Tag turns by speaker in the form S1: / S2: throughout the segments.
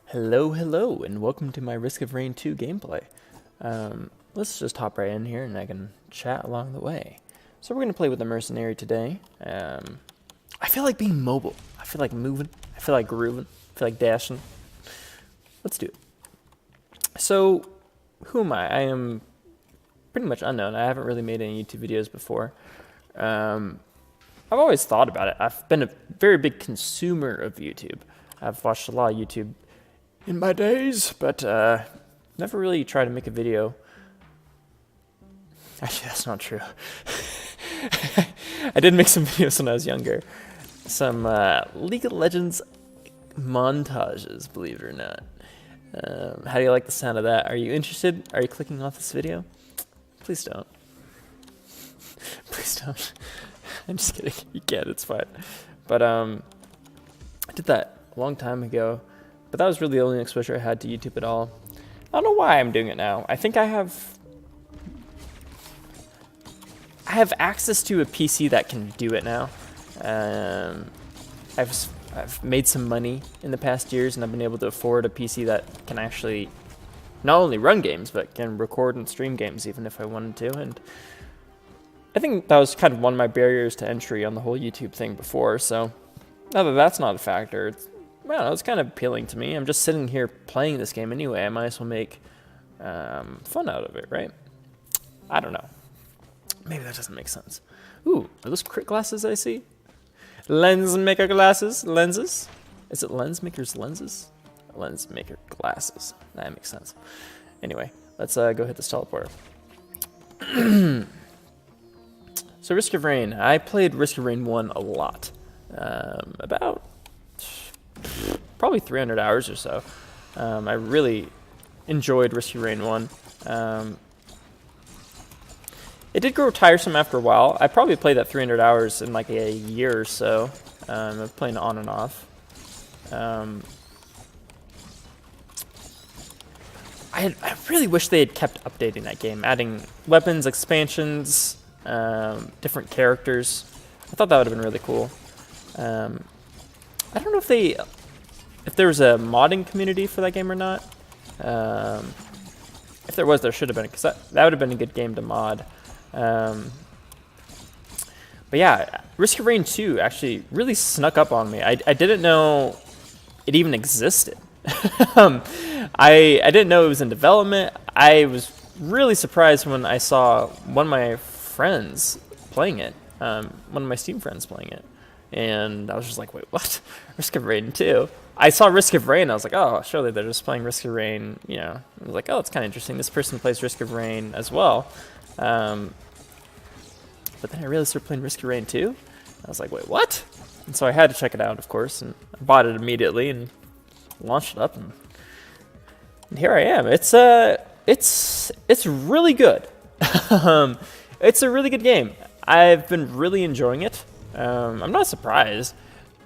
S1: Hello, and welcome to my Risk of Rain 2 gameplay. Let's just hop right in here and I can chat along the way. So we're going to play with the Mercenary today. I feel like being mobile. I feel like moving. I feel like grooving. I feel like dashing. Let's do it. So, who am I? I am pretty much unknown. I haven't really made any YouTube videos before. I've always thought about it. I've been a very big consumer of YouTube. I've watched a lot of YouTube in my days, but never really tried to make a video. Actually, that's not true. I did make some videos when I was younger. Some League of Legends montages, believe it or not. How do you like the sound of that? Are you interested? Are you clicking off this video? Please don't. Please don't. I'm just kidding. You can, it's fine. But I did that a long time ago. But that was really the only exposure I had to YouTube at all. I don't know why I'm doing it now. I think I have access to a PC that can do it now. I've made some money in the past years, and I've been able to afford a PC that can actually not only run games, but can record and stream games even if I wanted to. And I think that was kind of one of my barriers to entry on the whole YouTube thing before. So now that that's not a factor, it's kind of appealing to me. I'm just sitting here playing this game anyway. I might as well make fun out of it, right? I don't know. Maybe that doesn't make sense. Ooh, are those crit glasses I see? Lens maker glasses? Lenses? Is it lens maker's lenses? Lens maker glasses. That makes sense. Anyway, let's go hit this teleporter. So Risk of Rain. I played Risk of Rain 1 a lot. About probably 300 hours or so. I really enjoyed Risk of Rain 1. It did grow tiresome after a while. I probably played that 300 hours in like a year or so. Of playing on and off. I really wish they had kept updating that game, adding weapons, expansions, different characters. I thought that would have been really cool. I don't know if there was a modding community for that game or not. If there was, there should have been, because that would have been a good game to mod. But yeah, Risk of Rain 2 actually really snuck up on me. I didn't know it even existed. I didn't know it was in development. I was really surprised when I saw one of my friends playing it, one of my Steam friends playing it. And I was just like, wait, what? Risk of Rain 2? I saw Risk of Rain, I was like, oh, surely they're just playing Risk of Rain, you know. I was like, oh, it's kind of interesting. This person plays Risk of Rain as well. But then I realized they're playing Risk of Rain 2. I was like, wait, what? And so I had to check it out, of course, and I bought it immediately and launched it up, and here I am. It's really good. It's a really good game. I've been really enjoying it. I'm not surprised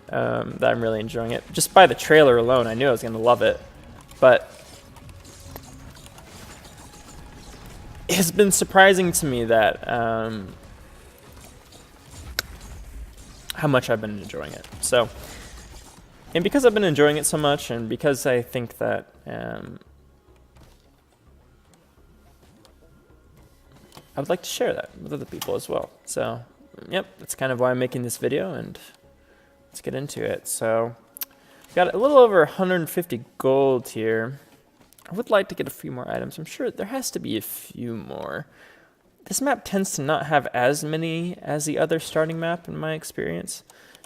S1: that I'm really enjoying it. Just by the trailer alone, I knew I was going to love it. But it has been surprising to me that how much I've been enjoying it. So, and because I've been enjoying it so much, and because I think that I would like to share that with other people as well. So, yep, that's kind of why I'm making this video, and let's get into it. So, got a little over 150 gold here. I would like to get a few more items. I'm sure there has to be a few more. This map tends to not have as many as the other starting map in my experience.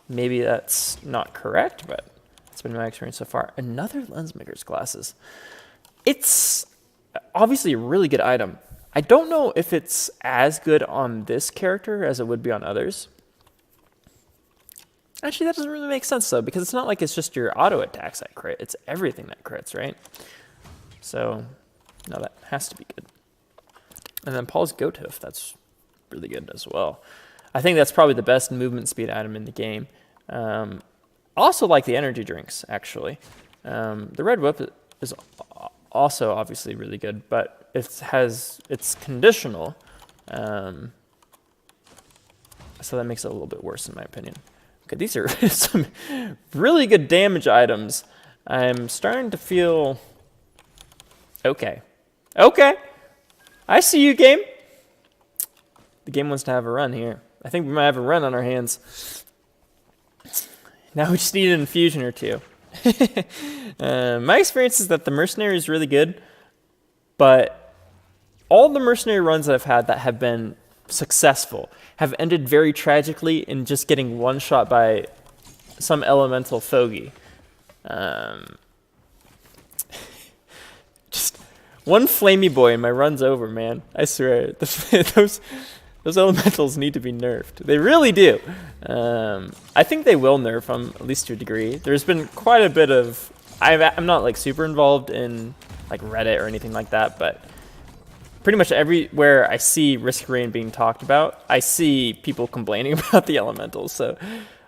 S1: Maybe that's not correct, but it's been my experience so far. Another lens maker's glasses. It's obviously a really good item. I don't know if it's as good on this character as it would be on others. Actually, that doesn't really make sense, though, because it's not like it's just your auto attacks that crit. It's everything that crits, right? So, no, that has to be good. And then Paul's Goatoof, that's really good as well. I think that's probably the best movement speed item in the game. I also like the energy drinks, actually. The Red Whip is also obviously really good, but it's conditional. So that makes it a little bit worse in my opinion. Okay, these are some really good damage items. I'm starting to feel okay. Okay. I see you, game. The game wants to have a run here. I think we might have a run on our hands. Now we just need an infusion or two. My experience is that the Mercenary is really good, but all the Mercenary runs that I've had that have been successful have ended very tragically in just getting one shot by some elemental fogey. Just one flamey boy and my run's over, man. I swear. Those elementals need to be nerfed. They really do. I think they will nerf them, at least to a degree. There's been quite a bit of... I'm not like super involved in like Reddit or anything like that, but pretty much everywhere I see Risk of Rain being talked about, I see people complaining about the elementals. So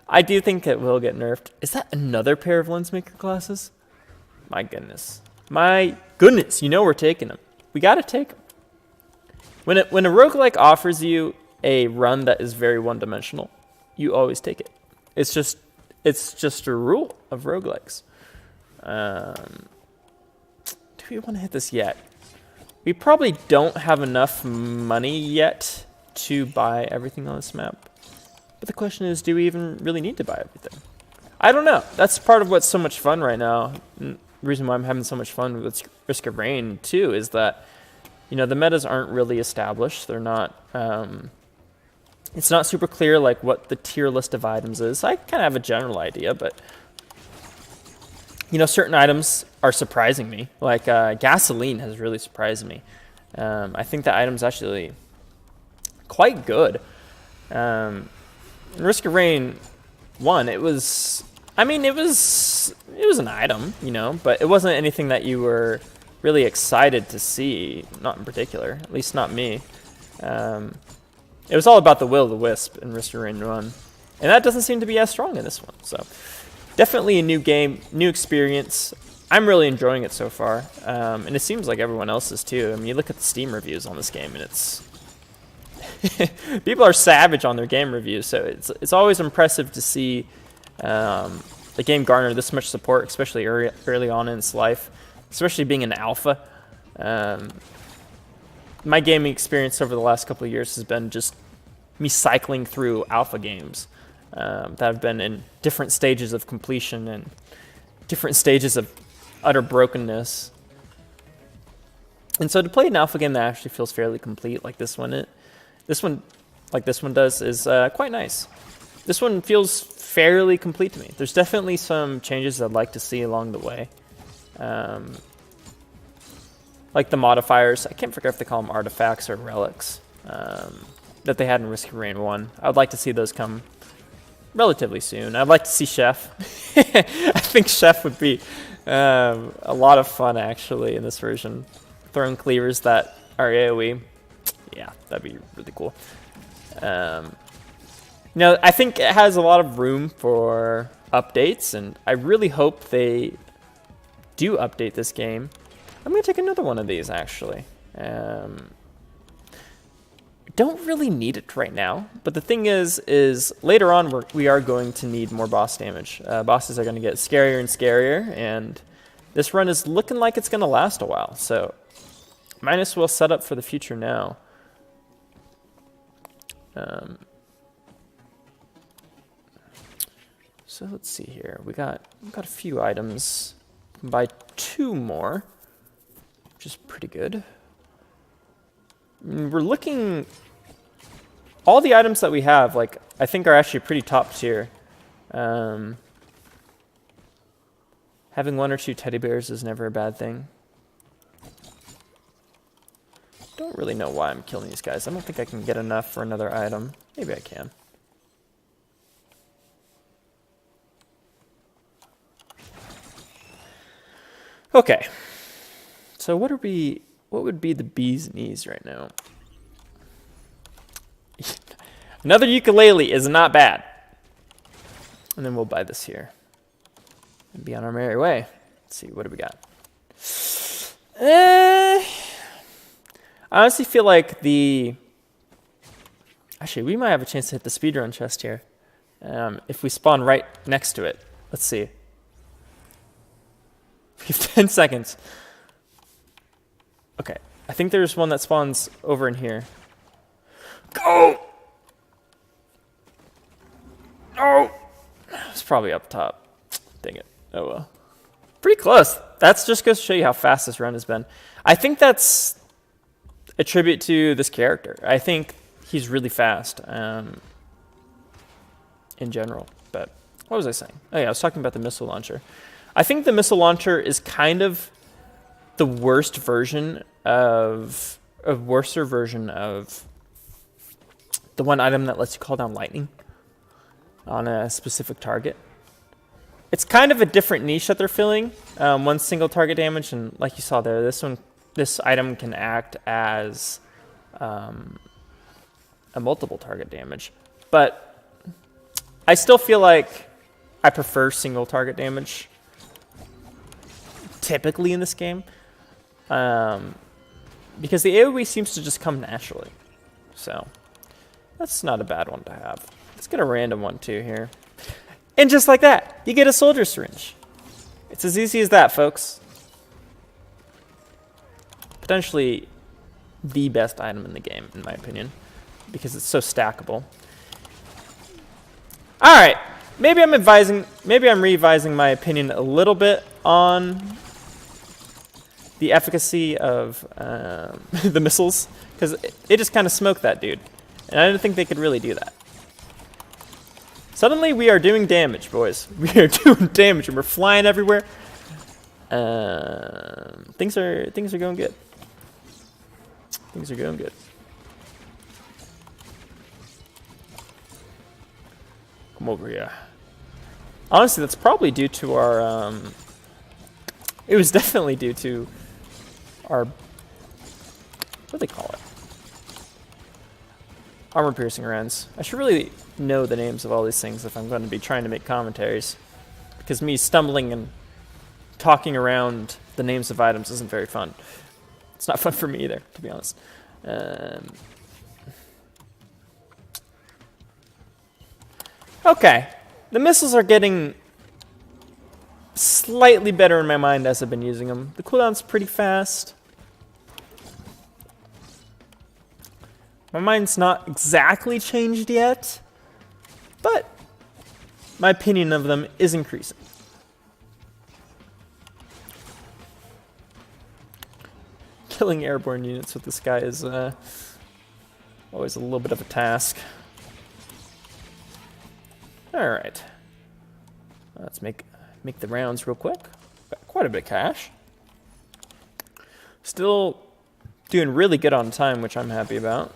S1: I do think it will get nerfed. Is that another pair of Lensmaker classes? My goodness. My goodness, you know we're taking them. We got to take them. When a roguelike offers you a run that is very one-dimensional, you always take it. It's just a rule of roguelikes. Do we want to hit this yet? We probably don't have enough money yet to buy everything on this map. But the question is, do we even really need to buy everything? I don't know. That's part of what's so much fun right now. The reason why I'm having so much fun with Risk of Rain, too, is that the metas aren't really established. They're not, it's not super clear like what the tier list of items is. I kind of have a general idea, but certain items are surprising me. Like gasoline has really surprised me. I think that item's actually quite good. In Risk of Rain 1, it was an item, but it wasn't anything that you were really excited to see, not in particular, at least not me. It was all about the will-o-the-wisp in Risk of Rain 1, and that doesn't seem to be as strong in this one. So definitely a new game, new experience. I'm really enjoying it so far, and it seems like everyone else is too. I mean, you look at the Steam reviews on this game, and it's people are savage on their game reviews. So it's always impressive to see the game garner this much support, especially early on in its life. Especially being an alpha. My gaming experience over the last couple of years has been just me cycling through alpha games that have been in different stages of completion and different stages of utter brokenness. And so to play an alpha game that actually feels fairly complete like this one does is quite nice. This one feels fairly complete to me. There's definitely some changes I'd like to see along the way. Like the modifiers, I can't figure if they call them artifacts or relics, that they had in Risk of Rain 1. I would like to see those come relatively soon. I'd like to see Chef. I think Chef would be a lot of fun, actually, in this version. Throwing cleavers that are AoE. Yeah, that'd be really cool. I think it has a lot of room for updates, and I really hope they do update this game. I'm going to take another one of these, actually. Don't really need it right now, but the thing is later on we are going to need more boss damage. Bosses are going to get scarier and scarier, and this run is looking like it's going to last a while, so might as well set up for the future now. So let's see here. We got a few items. We can buy 2 more, which is pretty good. We're looking. All the items that we have, like, I think are actually pretty top tier. Having 1 or 2 teddy bears is never a bad thing. Don't really know why I'm killing these guys. I don't think I can get enough for another item. Maybe I can. Okay. So what would be the bee's knees right now? Another ukulele is not bad. And then we'll buy this here. And be on our merry way. Let's see, what do we got? I honestly feel like actually, we might have a chance to hit the speedrun chest here. If we spawn right next to it. Let's see. We have 10 seconds. Okay. I think there's one that spawns over in here. Go! Oh! It's probably up top. Dang it. Oh well. Pretty close. That's just goes to show you how fast this run has been. I think that's a tribute to this character. I think he's really fast in general. But what was I saying? Oh yeah, I was talking about the missile launcher. I think the missile launcher is kind of the worser version of the one item that lets you call down lightning on a specific target. It's kind of a different niche that they're filling. One single target damage, and like you saw there, this item can act as a multiple target damage. But I still feel like I prefer single target damage typically in this game, because the AoE seems to just come naturally. So that's not a bad one to have. Let's get a random one too here. And just like that, you get a soldier syringe. It's as easy as that, folks. Potentially the best item in the game, in my opinion, because it's so stackable. All right, maybe I'm revising my opinion a little bit on the efficacy of the missiles, because it just kind of smoked that dude, and I didn't think they could really do that. Suddenly we are doing damage, boys. We are doing damage, and we're flying everywhere. Things are going good. Things are going good. Come over here. Honestly, that's probably due to our. It was definitely due to our. What do they call it? Armor piercing rounds. I should really know the names of all these things if I'm going to be trying to make commentaries, because me stumbling and talking around the names of items isn't very fun. It's not fun for me either, to be honest. Okay, the missiles are getting slightly better in my mind as I've been using them. The cooldown's pretty fast. My mind's not exactly changed yet, but my opinion of them is increasing. Killing airborne units with this guy is always a little bit of a task. All right, let's make the rounds real quick. Got quite a bit of cash. Still doing really good on time, which I'm happy about.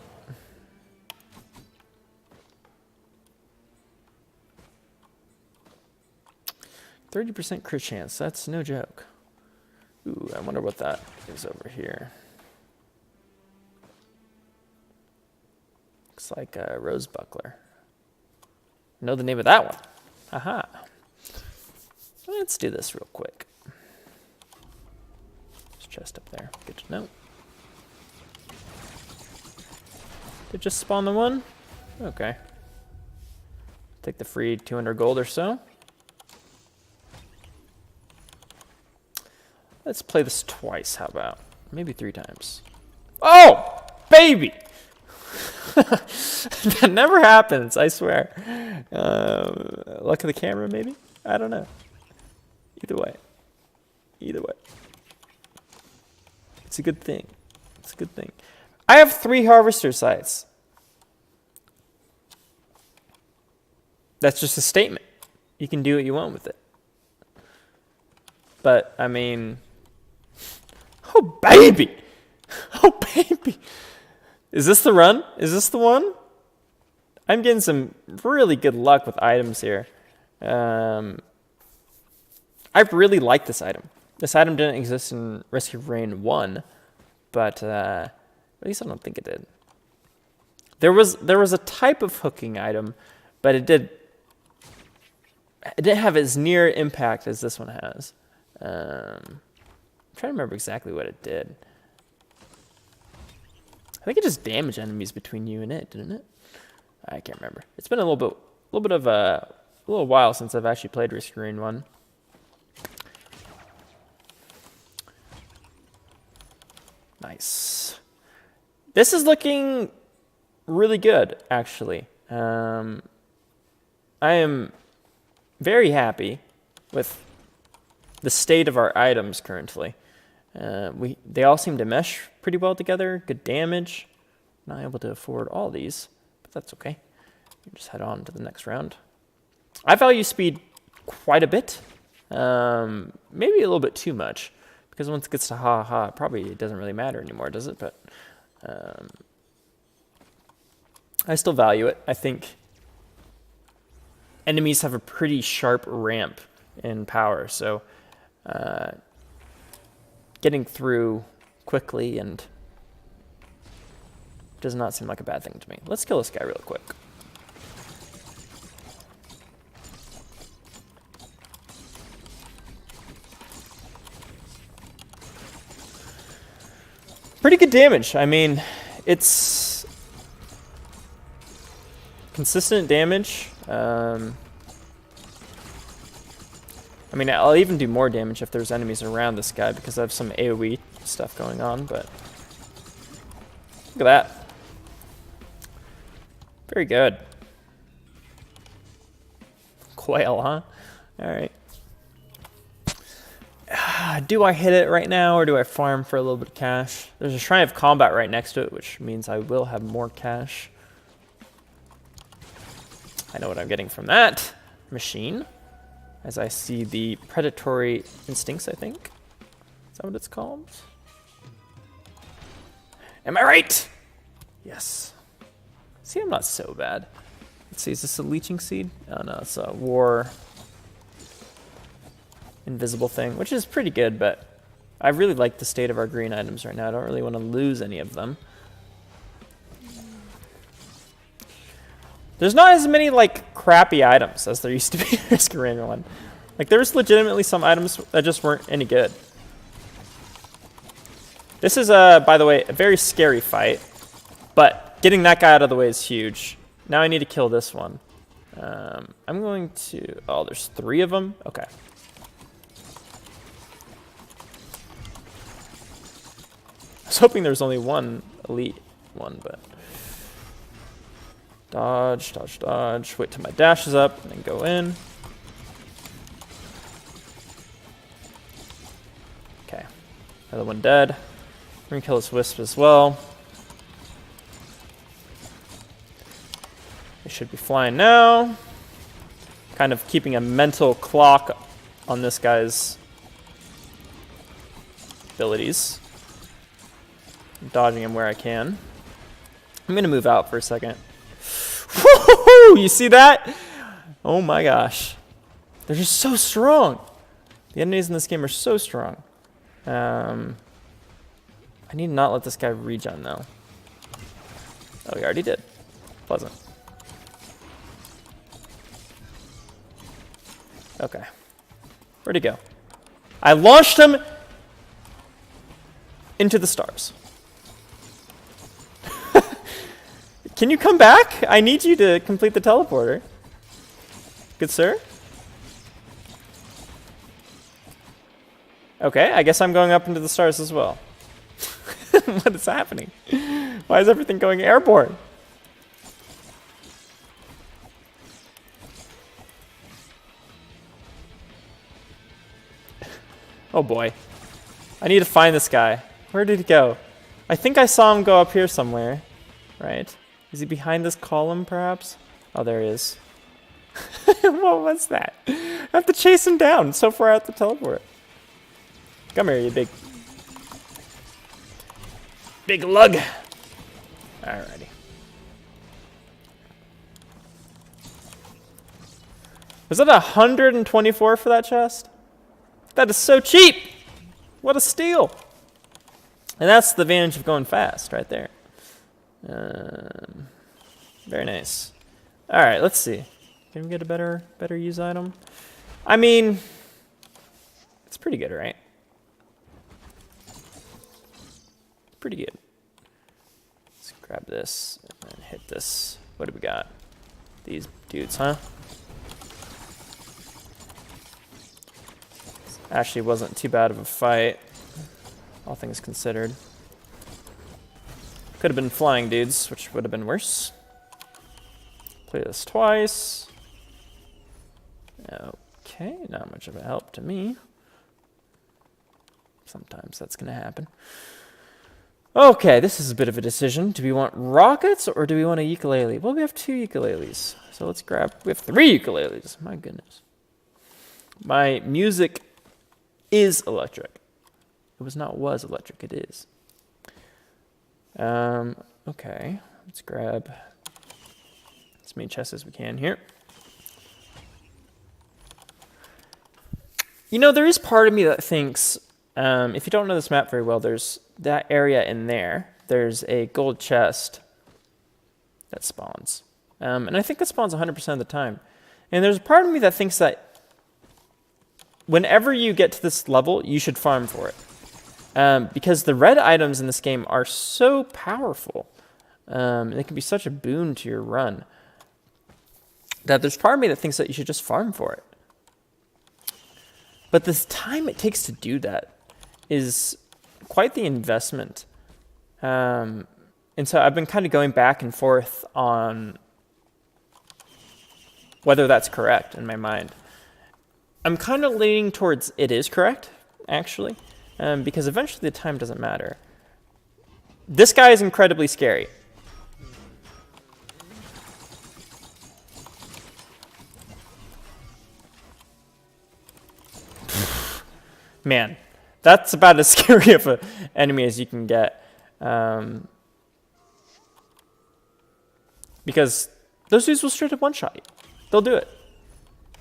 S1: %30 crit chance. That's no joke. Ooh, I wonder what that is over here. Looks like a rose buckler. Know the name of that one. Aha. Let's do this real quick. There's a chest up there. Good to know. Did it just spawn the one? Okay. Take the free 200 gold or so. Let's play this twice, how about? Maybe 3 times. Oh, baby! That never happens, I swear. Luck of the camera, maybe? I don't know. Either way. Either way. It's a good thing. It's a good thing. I have 3 harvester sites. That's just a statement. You can do what you want with it. But, I mean... Oh, baby! Oh, baby! Is this the run? Is this the one? I'm getting some really good luck with items here. I really like this item. This item didn't exist in Risk of Rain 1, but at least I don't think it did. There was a type of hooking item, but it didn't have as near impact as this one has. I'm trying to remember exactly what it did. I think it just damaged enemies between you and it, didn't it? I can't remember. It's been a little while since I've actually played Risk of Rain 1. Nice. This is looking really good, actually. I am very happy with the state of our items currently. They all seem to mesh pretty well together. Good damage. Not able to afford all these, but that's okay. We just head on to the next round. I value speed quite a bit. Maybe a little bit too much, because once it gets to ha, probably it doesn't really matter anymore, does it? But I still value it. I think enemies have a pretty sharp ramp in power, so getting through quickly and does not seem like a bad thing to me. Let's kill this guy real quick. Pretty good damage. I mean, it's consistent damage. I mean, I'll even do more damage if there's enemies around this guy because I have some AoE stuff going on, but look at that. Very good. Quail, huh? Alright. Do I hit it right now, or do I farm for a little bit of cash? There's a Shrine of Combat right next to it, which means I will have more cash. I know what I'm getting from that machine, as I see the predatory instincts, I think. Is that what it's called? Am I right? Yes. See, I'm not so bad. Let's see, is this a leeching seed? Oh no, it's a war invisible thing, which is pretty good, but I really like the state of our green items right now. I don't really want to lose any of them. There's not as many, like, crappy items as there used to be in Risk Arena 1. Like, there's legitimately some items that just weren't any good. This is, by the way, a very scary fight, but getting that guy out of the way is huge. Now I need to kill this one. I'm going to... Oh, there's 3 of them? Okay. I was hoping there was only one elite one, but... Dodge, dodge, dodge. Wait till my dash is up, and then go in. Okay. Another one dead. We're gonna kill this wisp as well. They should be flying now. Kind of keeping a mental clock on this guy's abilities. I'm dodging him where I can. I'm gonna move out for a second. Woo-hoo-hoo! You see that? Oh my gosh. They're just so strong. The enemies in this game are so strong. I need to not let this guy regen though. Oh, he already did. Pleasant. Okay. Where'd he go? I launched him into the stars. Can you come back? I need you to complete the teleporter. Good sir? Okay, I guess I'm going up into the stars as well. What is happening? Why is everything going airborne? Oh boy. I need to find this guy. Where did he go? I think I saw him go up here somewhere. Right? Is he behind this column, perhaps? Oh, there he is. What was that? I have to chase him down. It's so far out the teleport. Come here, you big lug. Alrighty. Was that 124 for that chest? That is so cheap. What a steal. And that's the advantage of going fast right there. Very nice. All right, let's see. Can we get a better use item? I mean, it's pretty good, right? Pretty good. Let's grab this and then hit this. What do we got? These dudes, huh? Actually wasn't too bad of a fight, all things considered. Could have been flying dudes, which would have been worse. Play this twice. Okay, not much of a help to me. Sometimes that's going to happen. Okay, this is a bit of a decision. Do we want rockets or do we want a ukulele? Well, we have 2 ukuleles. So let's grab... We have 3 ukuleles. My goodness. My music is electric. It was electric. It is. Okay. Let's grab as many chests as we can here. You know, there is part of me that thinks, if you don't know this map very well, there's that area in there. There's a gold chest that spawns. And I think that spawns 100% of the time. And there's a part of me that thinks that whenever you get to this level, you should farm for it. Because the red items in this game are so powerful. And they can be such a boon to your run. That there's part of me that thinks that you should just farm for it. But the time it takes to do that is quite the investment. And so I've been kind of going back and forth on whether that's correct in my mind. I'm kind of leaning towards it is correct, actually, because eventually the time doesn't matter. This guy is incredibly scary. Man, that's about as scary of an enemy as you can get. Because those dudes will straight up one-shot you. They'll do it.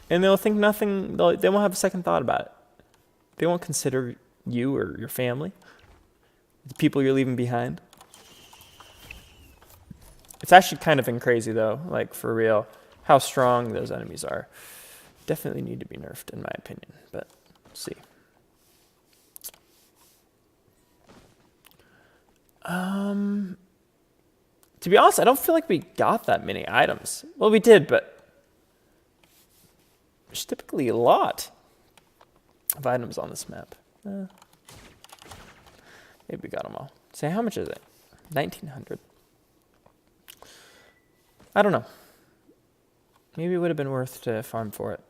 S1: And they'll think nothing, they won't have a second thought about it. They won't consider you or your family, the people you're leaving behind. It's actually kind of been crazy though, like for real, how strong those enemies are. Definitely need to be nerfed in my opinion, but we'll see. To be honest, I don't feel like we got that many items. Well, we did, but there's typically a lot of items on this map. Maybe we got them all. Say, how much is it? 1,900. I don't know. Maybe it would have been worth to farm for it,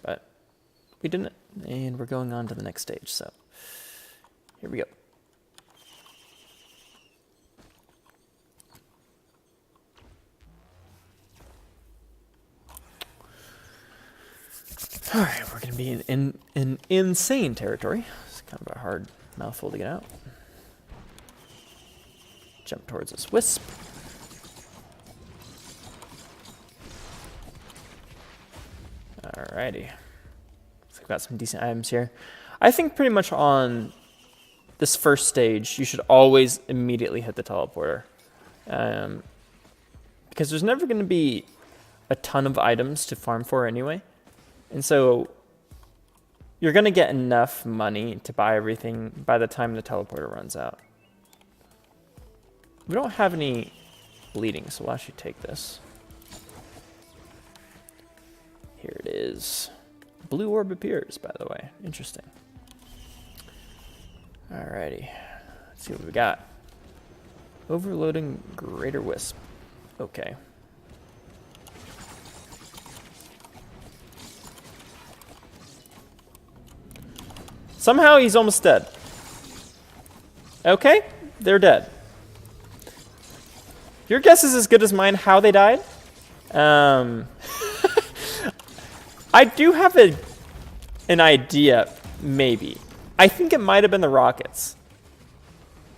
S1: but we didn't, and we're going on to the next stage, so here we go. All right, we're going to be in insane territory. It's kind of a hard mouthful to get out. Jump towards this wisp. Alrighty. So we've got some decent items here. I think pretty much on this first stage, you should always immediately hit the teleporter. Because there's never going to be a ton of items to farm for anyway. And so you're going to get enough money to buy everything by the time the teleporter runs out. We don't have any bleeding, so we'll actually take this. Here it is. Blue orb appears, by the way. Interesting. Alrighty. Let's see what we got. Overloading Greater Wisp. Okay. Somehow he's almost dead. Okay, they're dead. Your guess is as good as mine how they died. I do have an idea, maybe. I think it might have been the rockets.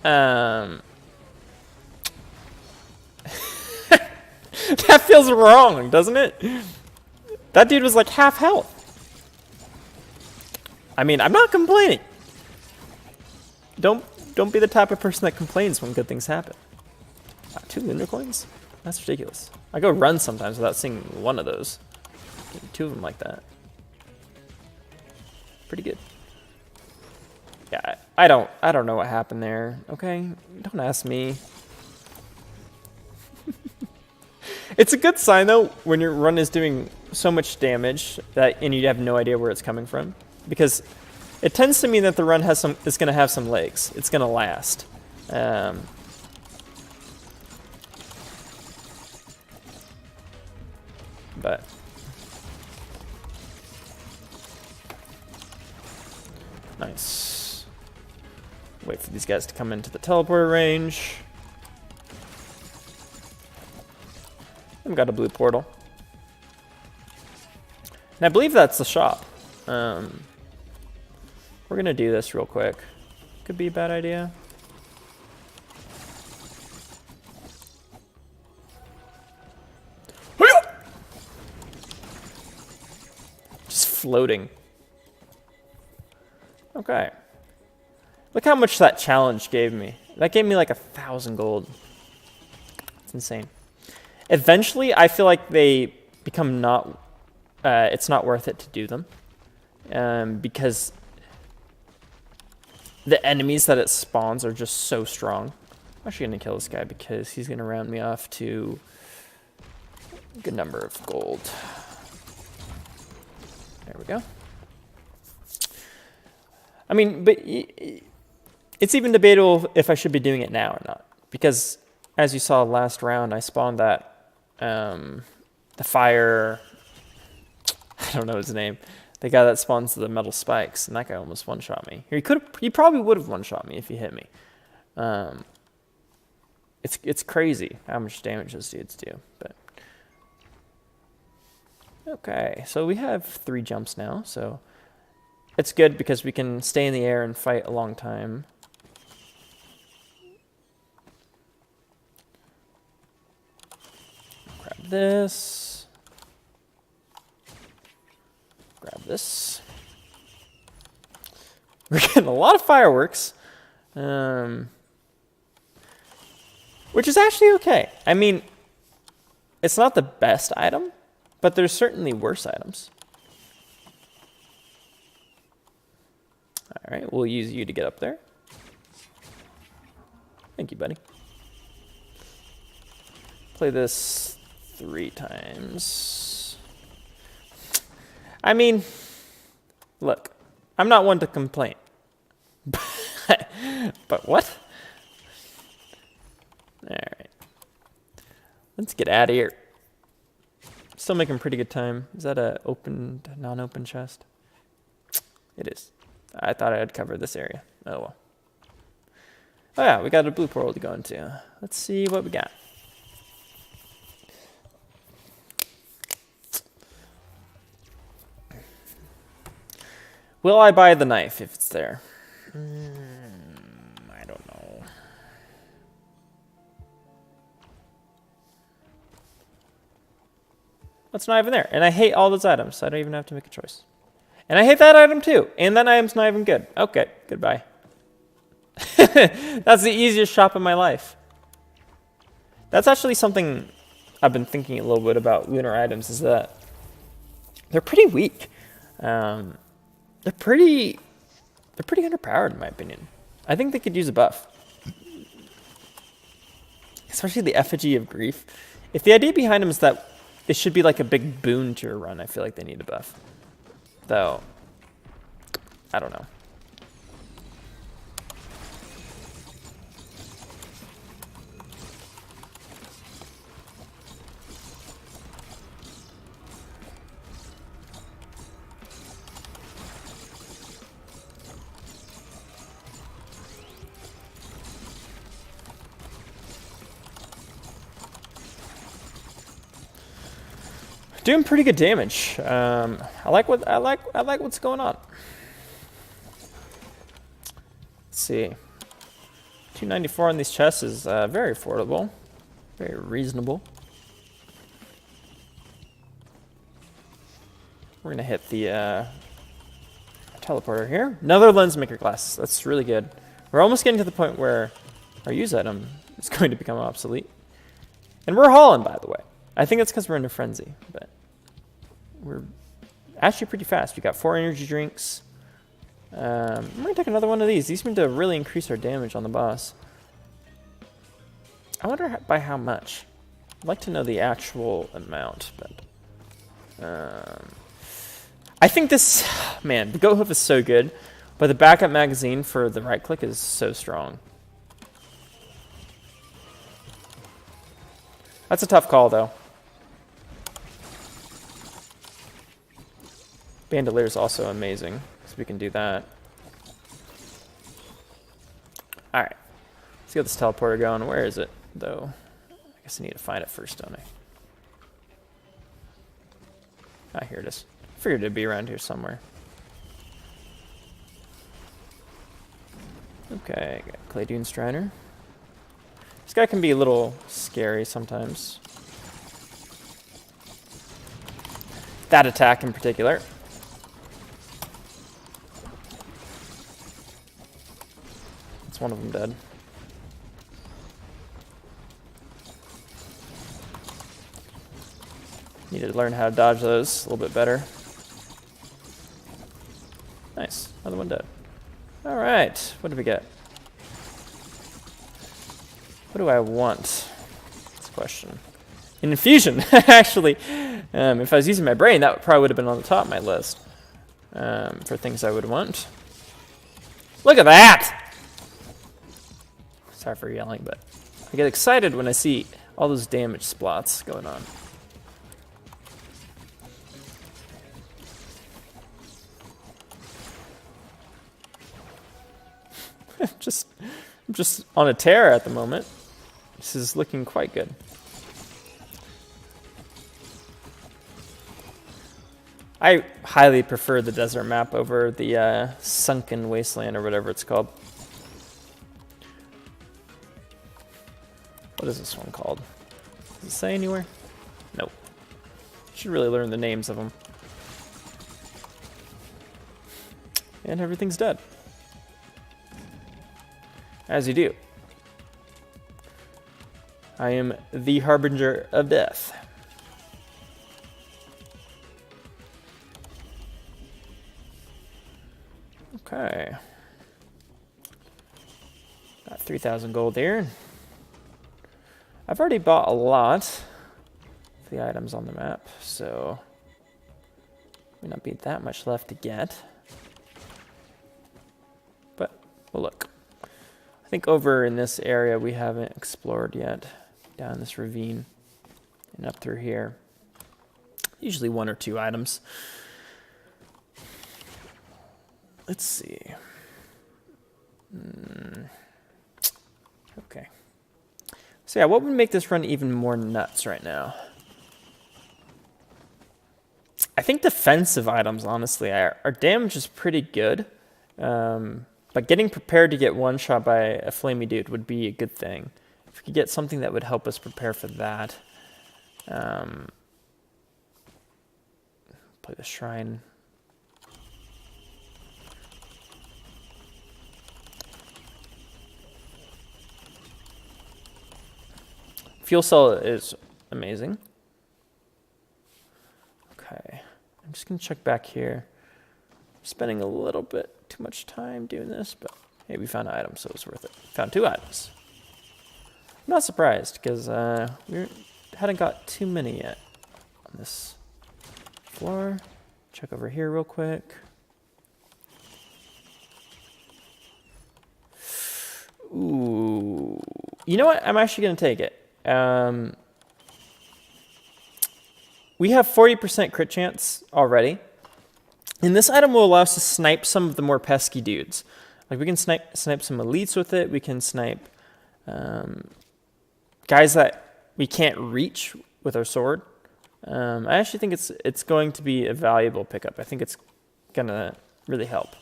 S1: That feels wrong, doesn't it? That dude was like half health. I mean, I'm not complaining. Don't be the type of person that complains when good things happen. 2 lunar coins? That's ridiculous. I go run sometimes without seeing one of those. Getting 2 of them like that. Pretty good. Yeah, I don't know what happened there. Okay, don't ask me. It's a good sign though when your run is doing so much damage and you have no idea where it's coming from. Because it tends to mean that the run is going to have some legs. It's going to last. but nice. Wait for these guys to come into the teleporter range. I've got a blue portal. And I believe that's the shop. We're gonna do this real quick. Could be a bad idea. Just floating. Okay. Look how much that challenge gave me. That gave me like 1,000 gold. It's insane. Eventually, I feel like they become not... it's not worth it to do them. Because the enemies that it spawns are just so strong. I'm actually going to kill this guy because he's going to round me off to a good number of gold. There we go. I mean, but it's even debatable if I should be doing it now or not. Because, as you saw last round, I spawned that, the fire... I don't know his name. The guy that spawns the metal spikes, and that guy almost one-shot me. He probably would have one-shot me if he hit me. It's crazy how much damage those dudes do. But okay, so we have 3 jumps now, so it's good because we can stay in the air and fight a long time. Grab this. Grab this. We're getting a lot of fireworks. Which is actually okay. I mean, it's not the best item, but there's certainly worse items. Alright, we'll use you to get up there. Thank you, buddy. Play this 3 times. I mean, look, I'm not one to complain. But what? Alright. Let's get out of here. Still making pretty good time. Is that a opened, non-open chest? It is. I thought I had covered this area. Oh well. Oh yeah, we got a blue portal to go into. Let's see what we got. Will I buy the knife if it's there? I don't know. It's not even there. And I hate all those items, so I don't even have to make a choice. And I hate that item too. And that item's not even good. Okay, goodbye. That's the easiest shop in my life. That's actually something I've been thinking a little bit about lunar items, is that they're pretty weak. They're pretty underpowered in my opinion. I think they could use a buff. Especially the Effigy of Grief. If the idea behind them is that it should be like a big boon to your run, I feel like they need a buff. Though, I don't know. Doing pretty good damage. I like what's going on. Let's see. 294 on these chests is very affordable, very reasonable. We're gonna hit the teleporter here. Another lens maker glass. That's really good. We're almost getting to the point where our use item is going to become obsolete, and we're hauling, by the way. I think it's because we're in a frenzy, but we're actually pretty fast. We got 4 energy drinks. I'm going to take another one of these. These seem to really increase our damage on the boss. I wonder by how much. I'd like to know the actual amount, but... I think this... Man, the goat hoof is so good, but the backup magazine for the right click is so strong. That's a tough call, though. Bandolier is also amazing, so we can do that. Alright. Let's get this teleporter going. Where is it, though? I guess I need to find it first, don't I? Ah, here it is. Figured it'd be around here somewhere. Okay, got Clay Dune Strider. This guy can be a little scary sometimes. That attack in particular. That's one of them dead. Need to learn how to dodge those a little bit better. Nice, another one dead. All right, what did we get? What do I want? That's a question. An infusion, actually. If I was using my brain, that probably would have been on the top of my list for things I would want. Look at that! Sorry for yelling, but I get excited when I see all those damage splots going on. I'm just on a tear at the moment. This is looking quite good. I highly prefer the desert map over the sunken wasteland or whatever it's called. What is this one called? Does it say anywhere? Nope. Should really learn the names of them. And everything's dead. As you do. I am the harbinger of death. Okay. Got 3,000 gold there. I've already bought a lot of the items on the map, so may not be that much left to get. But we'll look. I think over in this area we haven't explored yet. Down this ravine and up through here. Usually 1 or 2 items. Let's see. Okay. So yeah, what would make this run even more nuts right now? I think defensive items, honestly, our damage is pretty good. But getting prepared to get one-shot by a flamey dude would be a good thing. If we could get something that would help us prepare for that. Play the shrine. Fuel cell is amazing. Okay, I'm just gonna check back here. I'm spending a little bit too much time doing this, but hey, we found an item, so it was worth it. Found 2 items. I'm not surprised, because we hadn't got too many yet on this floor. Check over here real quick. Ooh. You know what? I'm actually going to take it. We have 40% crit chance already. And this item will allow us to snipe some of the more pesky dudes. Like we can snipe some elites with it. We can snipe guys that we can't reach with our sword. I actually think it's going to be a valuable pickup. I think it's gonna really help.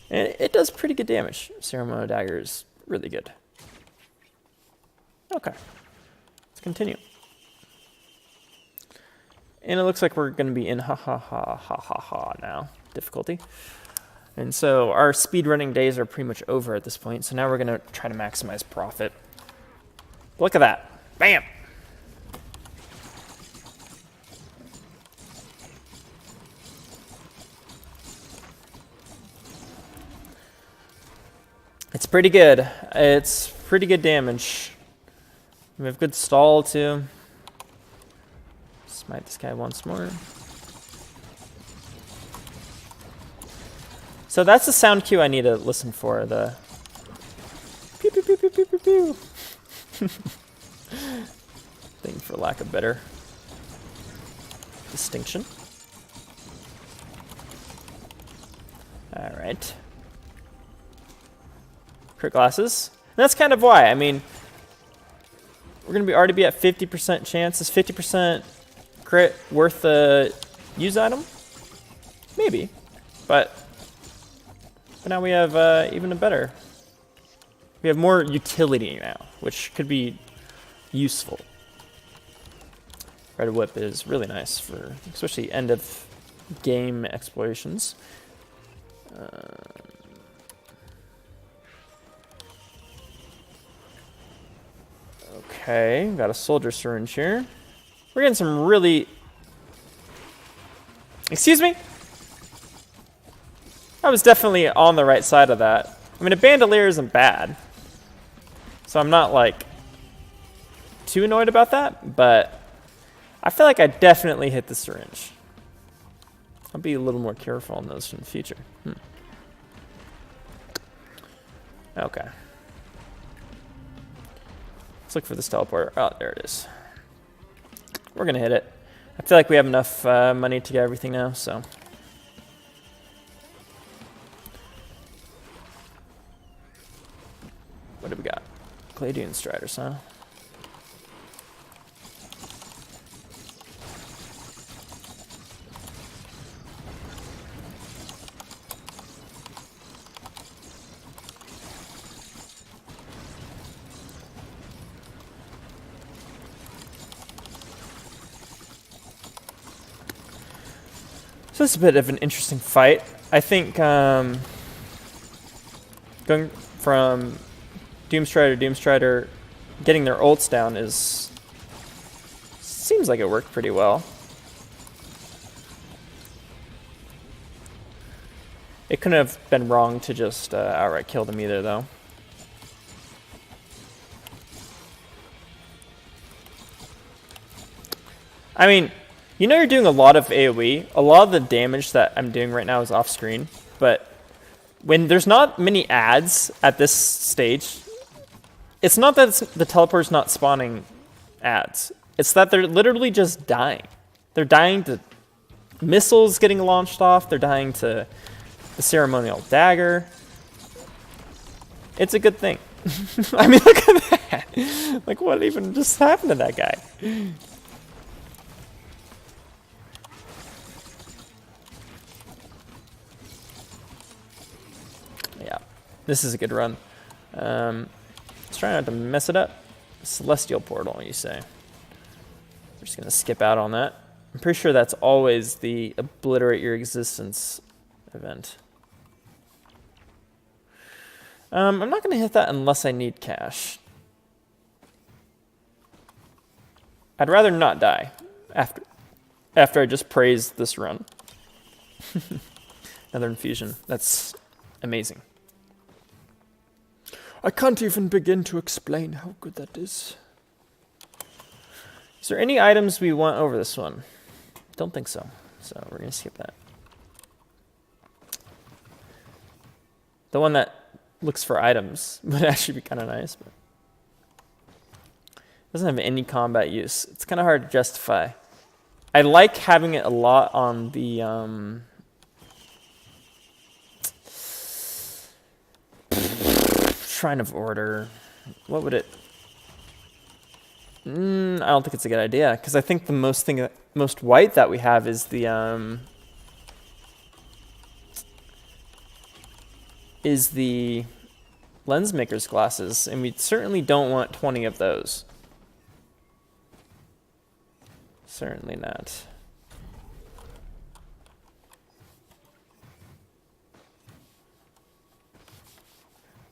S1: And it does pretty good damage. Ceremonial Dagger is really good. Okay. Let's continue. And it looks like we're going to be in ha now, difficulty. And so our speedrunning days are pretty much over at this point. So now we're going to try to maximize profit. Look at that. Bam! It's pretty good. It's pretty good damage. We have good stall too. Smite this guy once more. So that's the sound cue I need to listen for. The pew pew pew pew pew pew pew thing, for lack of better distinction. All right. Crit glasses. And that's kind of why. I mean, we're gonna already be at 50% chance. Is 50% crit worth the use item? Maybe, but now we have even a better. We have more utility now, which could be useful. Red Whip is really nice for especially end of game explorations. Okay, got a soldier syringe here. We're getting some really... Excuse me? I was definitely on the right side of that. I mean, a bandolier isn't bad. So I'm not, like, too annoyed about that, but I feel like I definitely hit the syringe. I'll be a little more careful on those in the future. Okay. Let's look for this teleporter. Oh, there it is. We're gonna hit it. I feel like we have enough money to get everything now, so. What do we got? Cladian Striders, huh? So it's a bit of an interesting fight. I think going from Doomstrider to Doomstrider, getting their ults down seems like it worked pretty well. It couldn't have been wrong to just outright kill them either, though. I mean, you know you're doing a lot of AoE. A lot of the damage that I'm doing right now is off screen, but when there's not many ads at this stage, it's not that the teleport's not spawning ads. It's that they're literally just dying. They're dying to missiles getting launched off. They're dying to the ceremonial dagger. It's a good thing. I mean, look at that. Like, what even just happened to that guy? Yeah, this is a good run. Let's try not to mess it up. Celestial Portal, you say. We're just going to skip out on that. I'm pretty sure that's always the Obliterate Your Existence event. I'm not going to hit that unless I need cash. I'd rather not die after I just praised this run. Another infusion. That's amazing. I can't even begin to explain how good that is. Is there any items we want over this one? Don't think so. So we're going to skip that. The one that looks for items would actually be kind of nice, but doesn't have any combat use. It's kind of hard to justify. I like having it a lot on the Shrine of Order. What would it? I don't think it's a good idea, because I think the most white that we have is the Lensmaker's glasses, and we certainly don't want 20 of those. Certainly not.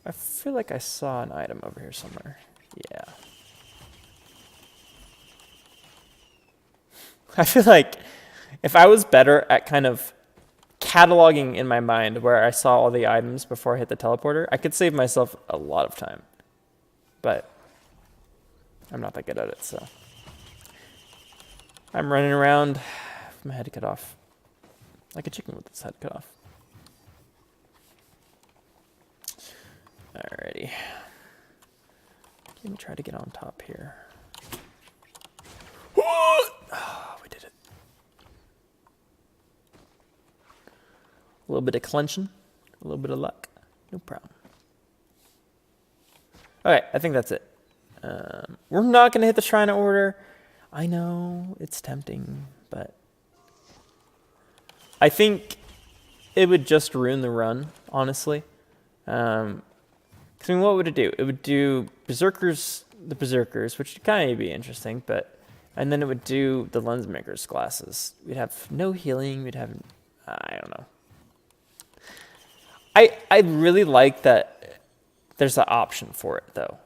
S1: I feel like I saw an item over here somewhere. Yeah. I feel like if I was better at kind of cataloging in my mind where I saw all the items before I hit the teleporter, I could save myself a lot of time. But I'm not that good at it, so. I'm running around with my head cut off. Like a chicken with its head cut off. Alrighty. Let me try to get on top here. Oh, we did it. A little bit of clenching. A little bit of luck. No problem. Okay, I think that's it. We're not going to hit the Shrine of Order. I know it's tempting, but I think it would just ruin the run, honestly. Because, I mean, what would it do? It would do the Berserkers, which would kind of be interesting, and then it would do the Lensmaker's glasses. We'd have no healing. We'd have, I don't know. I really like that there's an option for it, though.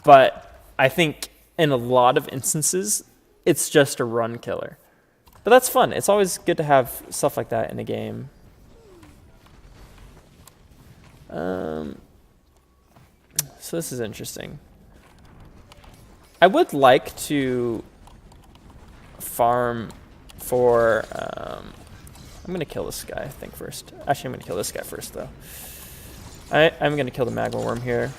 S1: But I think in a lot of instances, it's just a run killer. But that's fun. It's always good to have stuff like that in a game. So this is interesting. I would like to farm for... I'm going to kill this guy, I think, first. Actually, I'm going to kill this guy first, though. I'm going to kill the magma worm here.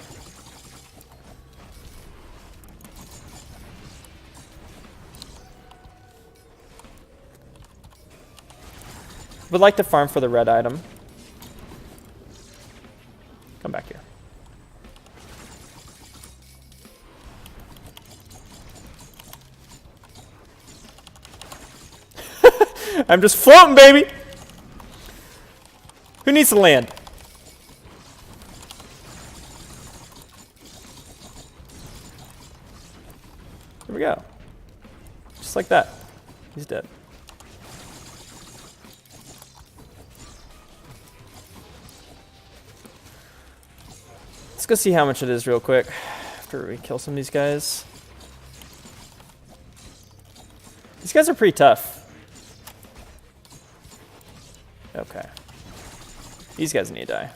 S1: Would like to farm for the red item. Come back here. I'm just floating, baby! Who needs to land? Here we go. Just like that. He's dead. Let's go see how much it is real quick after we kill some of these guys. These guys are pretty tough. Okay. These guys need to die.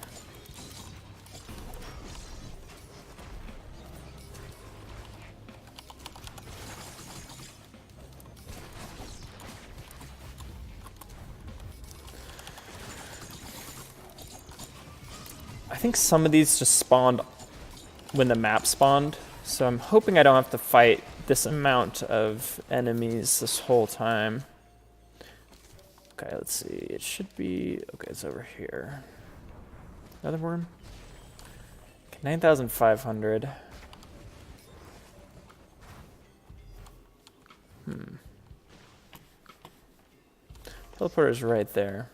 S1: I think some of these just spawned when the map spawned, so I'm hoping I don't have to fight this amount of enemies this whole time. Okay, let's see. It should be... Okay, it's over here. Another worm? Okay, 9,500. Teleporter's right there.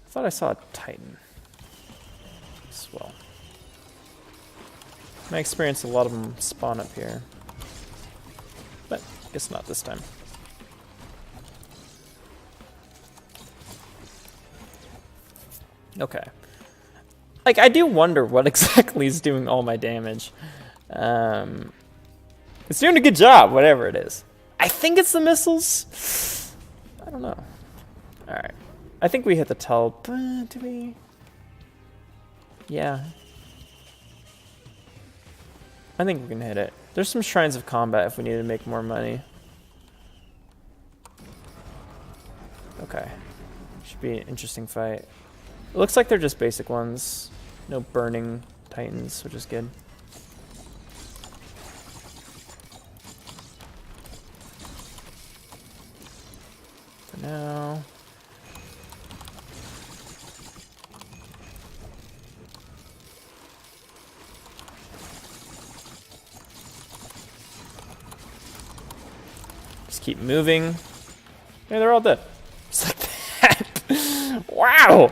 S1: I thought I saw a Titan as well. In my experience, a lot of them spawn up here. But I guess not this time. Okay. Like, I do wonder what exactly is doing all my damage. It's doing a good job, whatever it is. I think it's the missiles. I don't know. Alright. I think we hit the telp. Do we? Yeah. I think we can hit it. There's some shrines of combat if we need to make more money. Okay. Should be an interesting fight. It looks like they're just basic ones. No burning titans, which is good. For now. Just keep moving. Yeah, they're all dead. Just like that. Wow!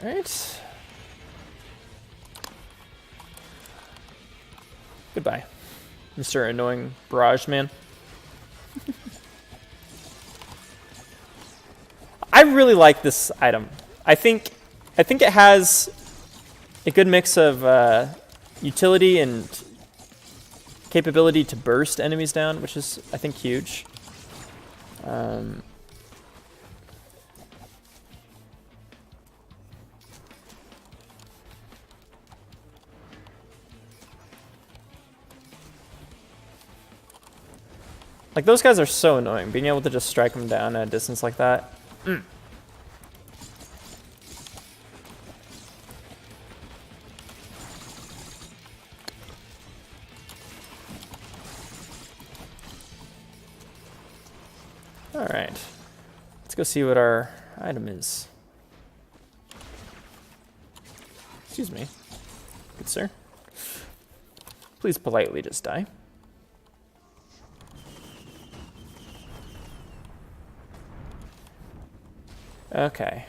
S1: Alright. Goodbye, Mr. Annoying Barrage Man. I really like this item. I think it has a good mix of utility and capability to burst enemies down, which is, I think, huge. Like, those guys are so annoying. Being able to just strike them down at a distance like that. Alright. Let's go see what our item is. Excuse me. Good sir. Please politely just die. Okay.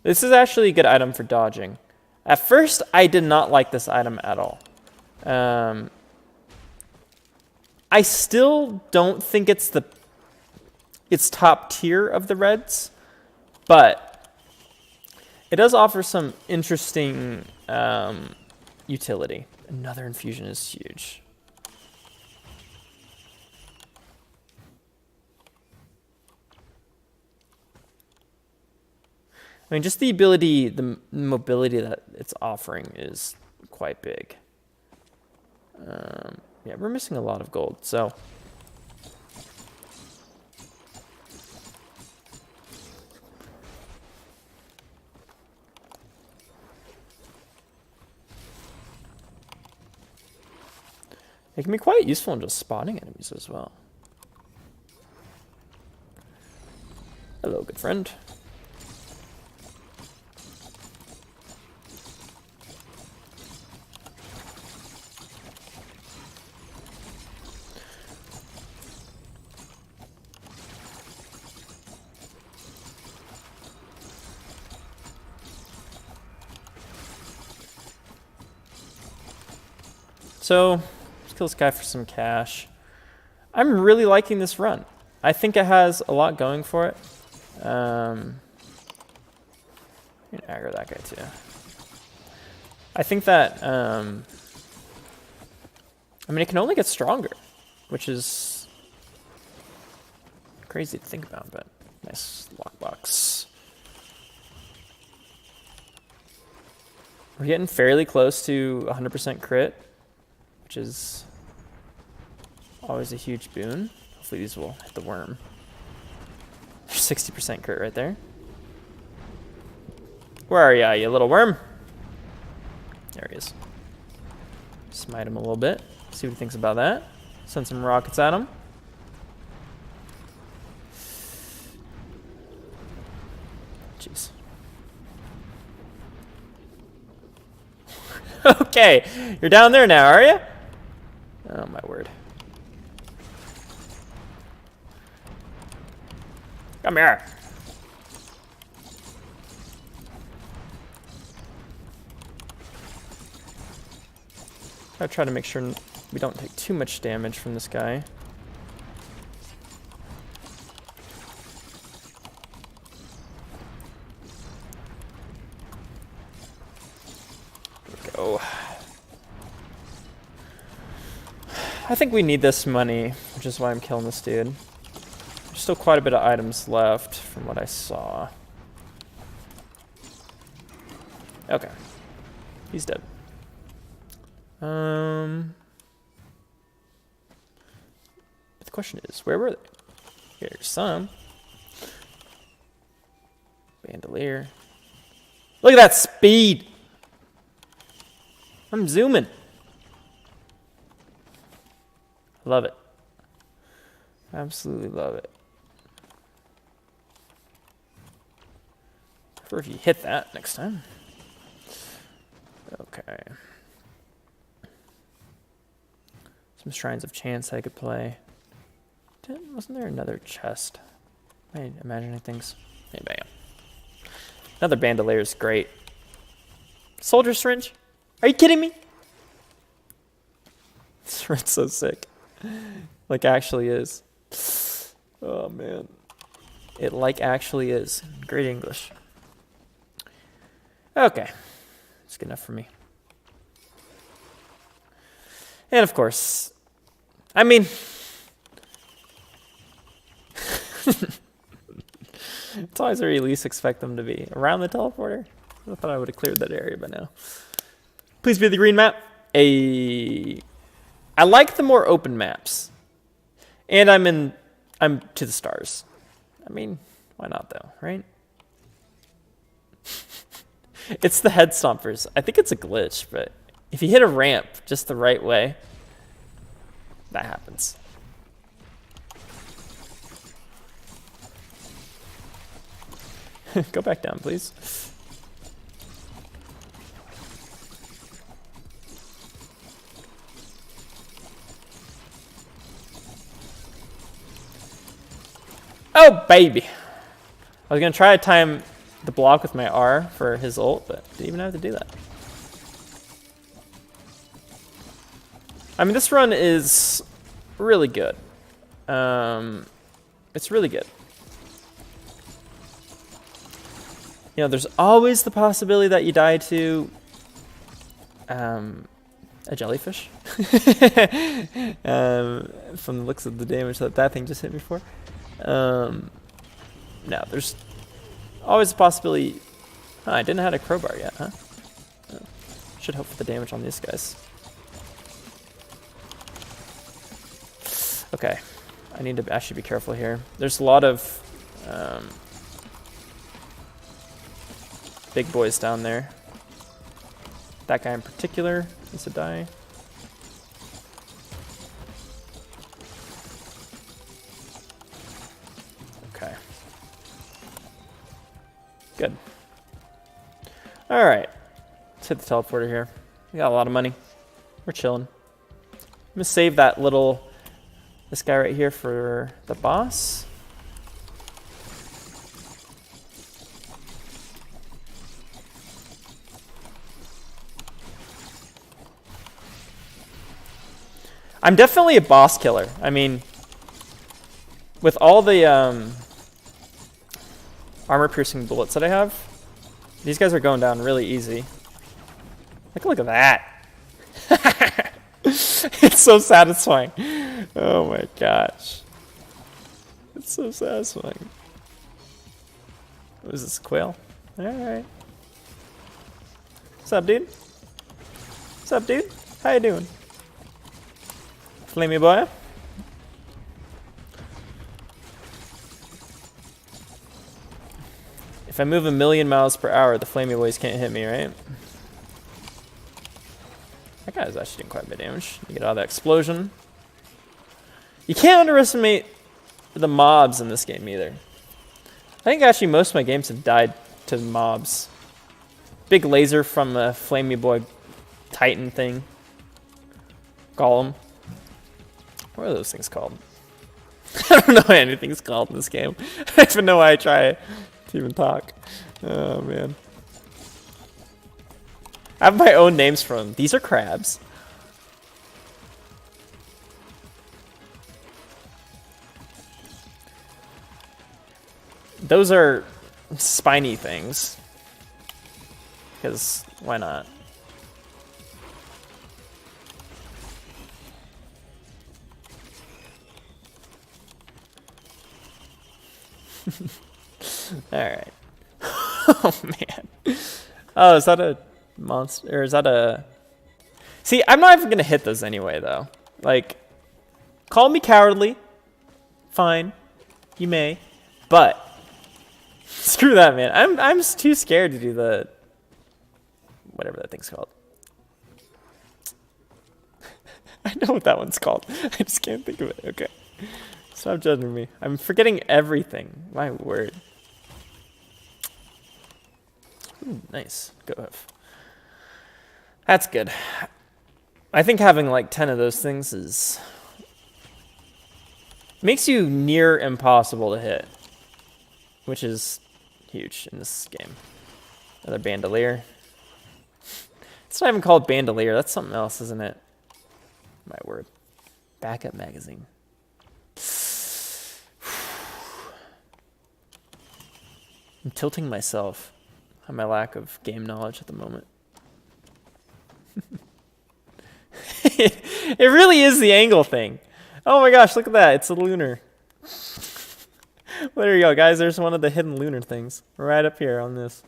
S1: This is actually a good item for dodging. At first, I did not like this item at all. I still don't think it's top tier of the reds, but it does offer some interesting utility. Another infusion is huge. I mean, just the ability, the mobility that it's offering is quite big. Yeah, we're missing a lot of gold, so. It can be quite useful in just spotting enemies as well. Hello, good friend. So, let's kill this guy for some cash. I'm really liking this run. I think it has a lot going for it. I'm gonna aggro that guy too. I think that, I mean, it can only get stronger, which is crazy to think about, but nice lockbox. We're getting fairly close to 100% crit, which is always a huge boon. Hopefully these will hit the worm. 60% crit right there. Where are ya, you little worm? There he is. Smite him a little bit. See what he thinks about that. Send some rockets at him. Jeez. Okay, you're down there now, are you? Oh my word. Come here. I'll try to make sure we don't take too much damage from this guy. There we go. I think we need this money, which is why I'm killing this dude. There's still quite a bit of items left from what I saw. Okay. He's dead. The question is, where were they? Here's some. Bandolier. Look at that speed! I'm zooming. Love it. Absolutely love it. Prefer if you hit that next time. Okay. Some Shrines of Chance I could play. Wasn't there another chest? Am I imagining things? Maybe I am. Another bandolier is great. Soldier syringe? Are you kidding me? This syringe's so sick. Like actually is. Oh man. It like actually is. Great English. Okay. That's good enough for me. And of course, I mean, it's always where you least expect them to be. Around the teleporter? I thought I would have cleared that area by now. Please be the green map. I like the more open maps. And I'm to the stars. I mean, why not though, right? It's the head stompers. I think it's a glitch, but if you hit a ramp just the right way, that happens. Go back down, please. Oh, baby. I was going to try to time the block with my R for his ult, but didn't even have to do that. I mean, this run is really good. It's really good. You know, there's always the possibility that you die to a jellyfish. From the looks of the damage that thing just hit me for. No, there's always a possibility. Oh, I didn't have a crowbar yet, huh? Oh, should hope for the damage on these guys. Okay, I need to actually be careful here. There's a lot of big boys down there. That guy in particular needs to die. Okay. Good. All right. Let's hit the teleporter here. We got a lot of money. We're chilling. I'm gonna save this guy right here for the boss. I'm definitely a boss killer. I mean, with all the armor-piercing bullets that I have, these guys are going down really easy. Look at that. It's so satisfying. Oh my gosh. It's so satisfying. What is this, quail? Alright. What's up, dude? What's up, dude? How you doing? Flamey boy? If I move 1,000,000 miles per hour, the flamey boys can't hit me, right? That guy's actually doing quite a bit of damage. You get out of that explosion. You can't underestimate the mobs in this game either. I think actually most of my games have died to mobs. Big laser from a flamey boy titan thing. Golem. What are those things called? I don't know what anything's called in this game. I don't even know why I try to even talk. Oh man. I have my own names for them. These are crabs. Those are spiny things. Because why not? Alright. Oh man. Oh, is that a monster? Or is that a... See, I'm not even gonna hit those anyway, though. Like, call me cowardly. Fine. You may. But screw that, man. I'm just too scared to do the... whatever that thing's called. I know what that one's called. I just can't think of it. Okay. Stop judging me. I'm forgetting everything. My word. Ooh, nice. Go F. That's good. I think having like 10 of those things is... makes you near impossible to hit. Which is huge in this game. Another bandolier. It's not even called bandolier. That's something else, isn't it? My word. Backup magazine. I'm tilting myself on my lack of game knowledge at the moment. It really is the angle thing. Oh my gosh, look at that. It's a lunar. Well, there you go, guys. There's one of the hidden lunar things. Right up here on this.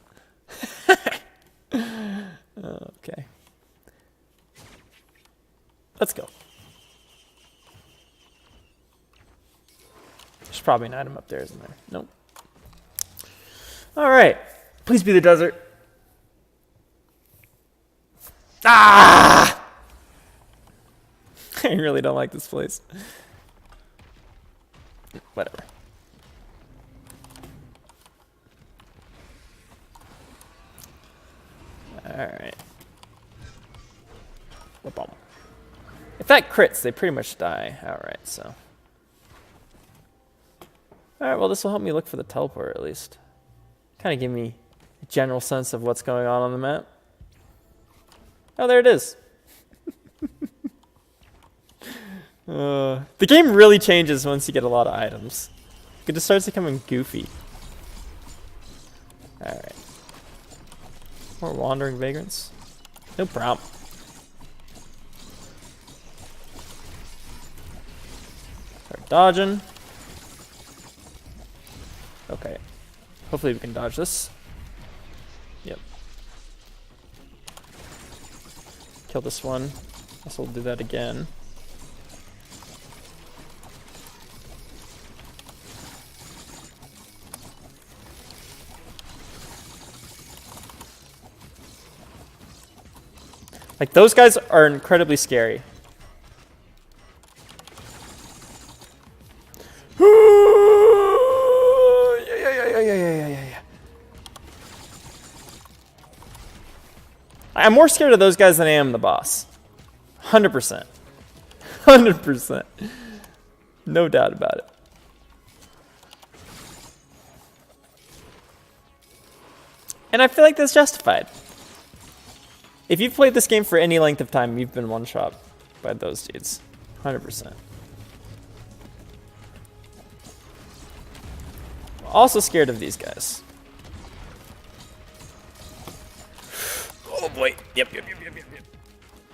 S1: Okay. Let's go. There's probably an item up there, isn't there? Nope. All right. Please be the desert. Ah! I really don't like this place. Whatever. If that crits, they pretty much die outright, so. Alright, well this will help me look for the teleport at least. Kind of give me a general sense of what's going on the map. Oh, there it is. The game really changes once you get a lot of items. It just starts becoming goofy. Alright. More wandering vagrants. No problem. Start dodging. Okay. Hopefully we can dodge this. Yep. Kill this one. Guess we'll do that again. Like, those guys are incredibly scary. I'm more scared of those guys than I am the boss. 100%. 100%. No doubt about it. And I feel like that's justified. If you've played this game for any length of time, you've been one-shot by those dudes. 100%. Also scared of these guys. Oh boy. Yep.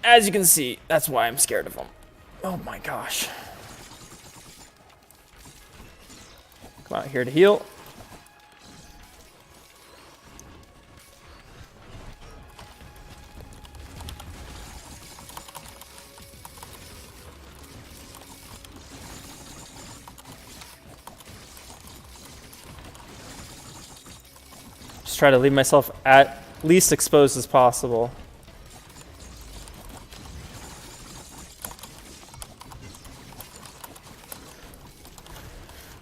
S1: As you can see, that's why I'm scared of them. Oh my gosh. Come out here to heal. Try to leave myself at least exposed as possible.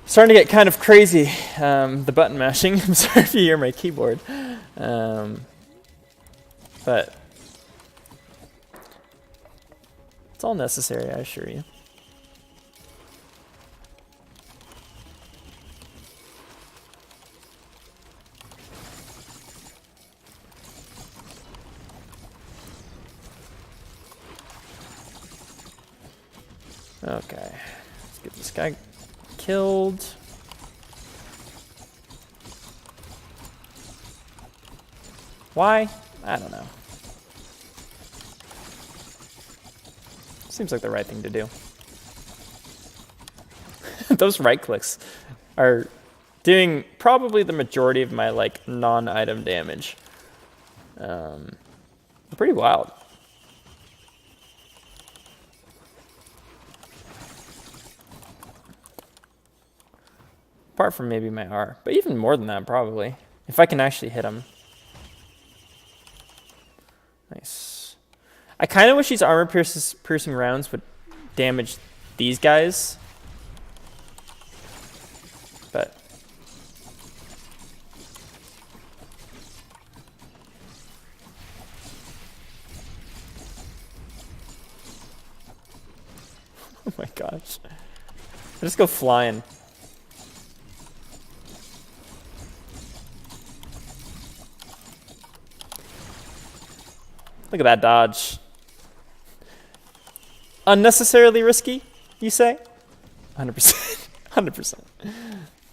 S1: Starting to get kind of crazy, the button mashing. I'm sorry if you hear my keyboard. But it's all necessary, I assure you. Okay, let's get this guy killed. Why? I don't know. Seems like the right thing to do. Those right clicks are doing probably the majority of my like non-item damage. Pretty wild. Apart from maybe my R. But even more than that, probably. If I can actually hit him. Nice. I kind of wish these armor piercing rounds would damage these guys. But... oh my gosh. I just go flying. Look at that dodge. Unnecessarily risky, you say? 100%. 100%.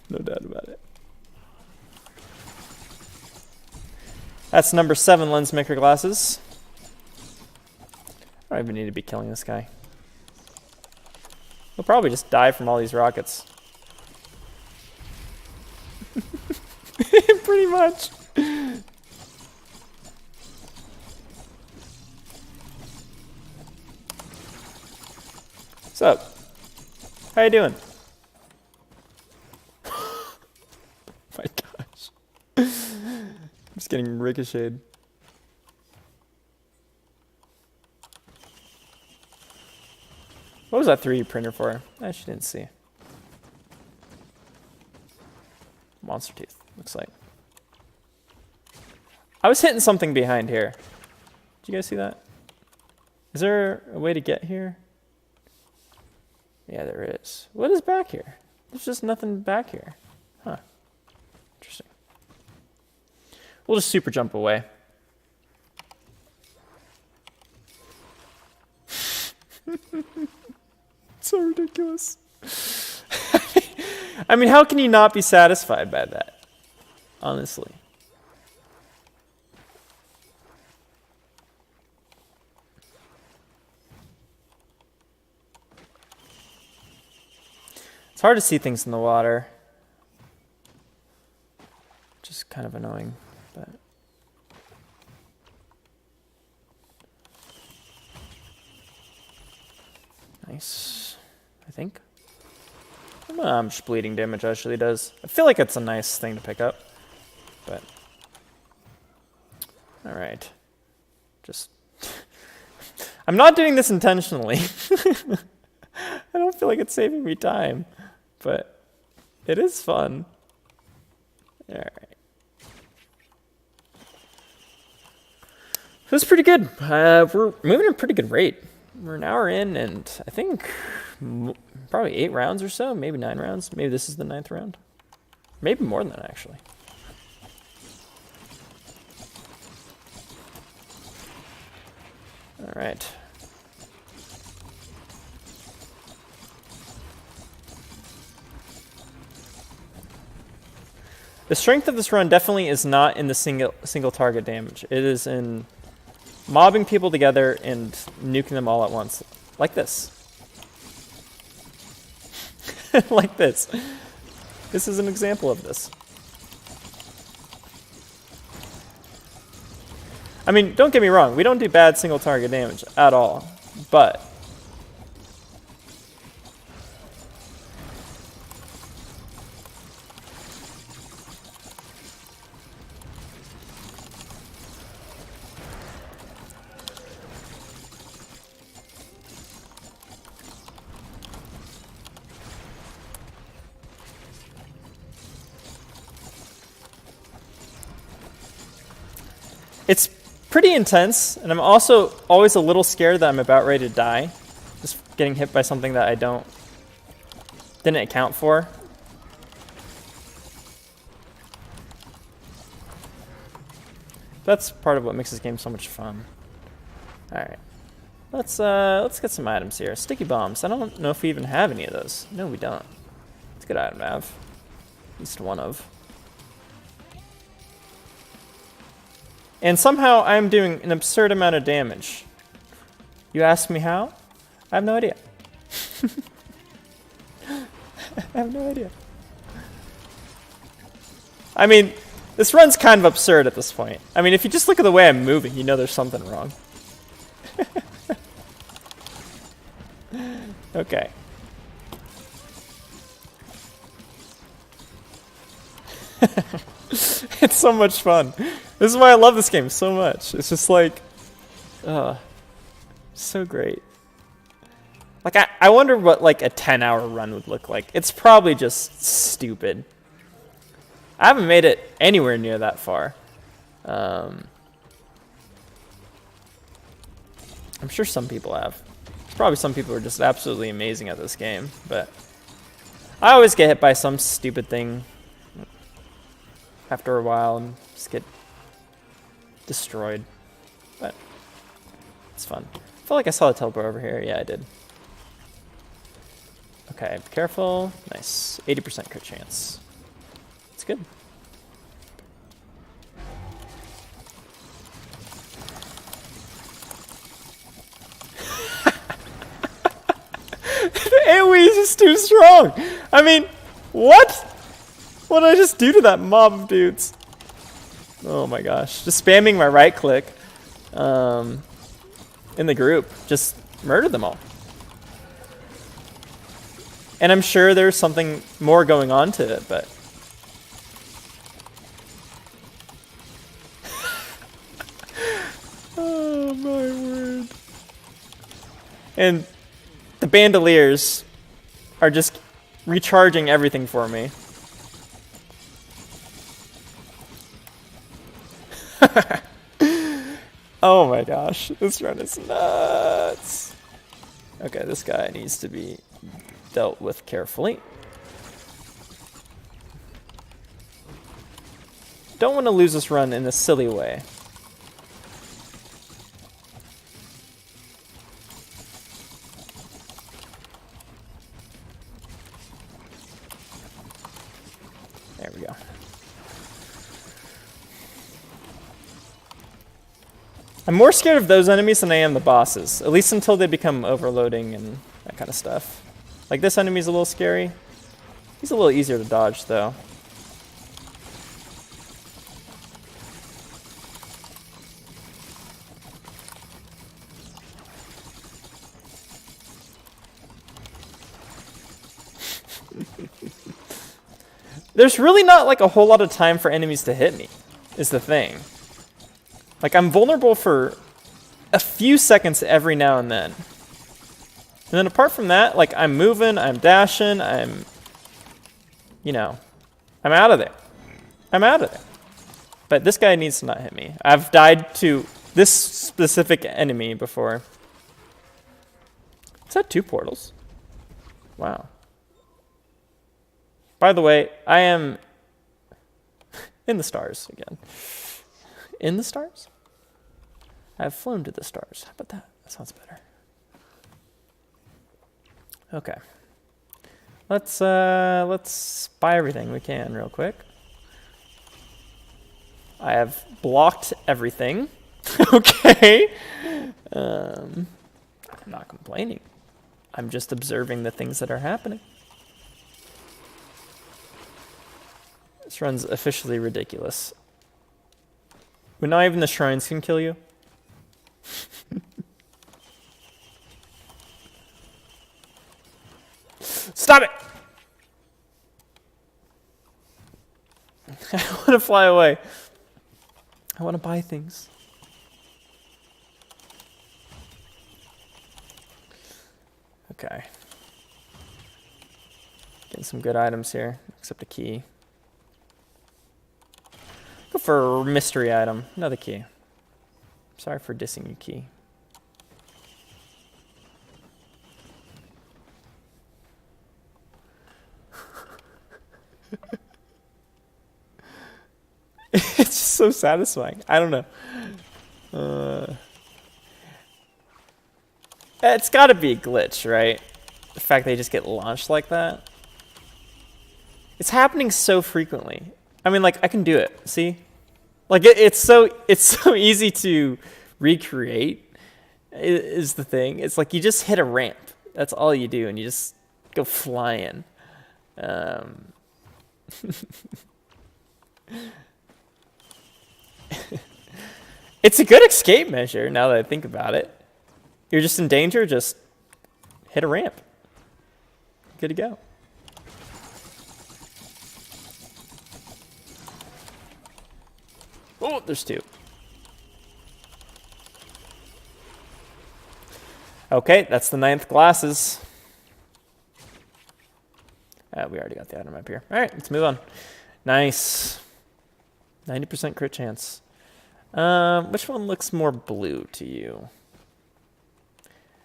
S1: No doubt about it. That's number 7 lens maker glasses. I don't even need to be killing this guy. He'll probably just die from all these rockets. Pretty much. What's up? How you doing? My gosh. I'm just getting ricocheted. What was that 3D printer for? I actually didn't see. Monster teeth, looks like. I was hitting something behind here. Did you guys see that? Is there a way to get here? Yeah, there is. What is back here? There's just nothing back here. Huh. Interesting. We'll just super jump away. So ridiculous. I mean, how can you not be satisfied by that? Honestly. It's hard to see things in the water. Just kind of annoying, but... Nice, I think. I'm just bleeding damage actually does. I feel like it's a nice thing to pick up, but... Alright. Just... I'm not doing this intentionally. I don't feel like it's saving me time, but it is fun. Alright. That's pretty good. We're moving at a pretty good rate. We're an hour in, and I think probably 8 rounds or so, maybe 9 rounds. Maybe this is the 9th round. Maybe more than that, actually. All right. The strength of this run definitely is not in the single target damage. It is in mobbing people together and nuking them all at once. Like this. Like this. This is an example of this. I mean, don't get me wrong. We don't do bad single target damage at all. But... it's pretty intense, and I'm also always a little scared that I'm about ready to die. Just getting hit by something that I didn't account for. That's part of what makes this game so much fun. Alright. Let's get some items here. Sticky bombs. I don't know if we even have any of those. No, we don't. It's a good item to have. At least one of. And somehow I'm doing an absurd amount of damage. You ask me how? I have no idea. I have no idea. I mean, this run's kind of absurd at this point. I mean, if you just look at the way I'm moving, you know there's something wrong. Okay. It's so much fun. This is why I love this game so much. It's just like, so great. Like, I wonder what like a 10-hour run would look like. It's probably just stupid. I haven't made it anywhere near that far. I'm sure some people have. There's probably some people who are just absolutely amazing at this game, but I always get hit by some stupid thing after a while and just get destroyed. But it's fun. I feel like I saw the teleport over here. Yeah, I did. Okay, be careful. Nice. 80% crit chance. It's good. The AoE is just too strong. I mean, what? What did I just do to that mob of dudes? Oh my gosh. Just spamming my right click in the group. Just murdered them all. And I'm sure there's something more going on to it, but... Oh my word. And the bandoliers are just recharging everything for me. Oh my gosh, this run is nuts. Okay, this guy needs to be dealt with carefully. Don't want to lose this run in a silly way. There we go. I'm more scared of those enemies than I am the bosses, at least until they become overloading and that kind of stuff. Like this enemy's a little scary. He's a little easier to dodge though. There's really not like a whole lot of time for enemies to hit me, is the thing. Like, I'm vulnerable for a few seconds every now and then. And then apart from that, like, I'm moving, I'm dashing, you know, I'm out of there. I'm out of there. But this guy needs to not hit me. I've died to this specific enemy before. Is that 2 portals? Wow. By the way, I am in the stars again. In the stars? I've flown to the stars. How about that? That sounds better. Okay. Let's buy everything we can real quick. I have blocked everything. Okay. I'm not complaining. I'm just observing the things that are happening. This run's officially ridiculous. But not even the shrines can kill you. Stop it! I want to fly away. I want to buy things. Okay. Getting some good items here, except a key. Go for a mystery item. Another key. Sorry for dissing you, key. It's just so satisfying. I don't know. It's got to be a glitch, right? The fact they just get launched like that. It's happening so frequently. I mean, like, I can do it. See? Like, it's so easy to recreate is the thing. It's like you just hit a ramp. That's all you do, and you just go flying. It's a good escape measure now that I think about it. You're just in danger, just hit a ramp. Good to go. Oh, there's 2. Okay, that's the 9th glasses. We already got the item up here. All right, let's move on. Nice. 90% crit chance. Which one looks more blue to you?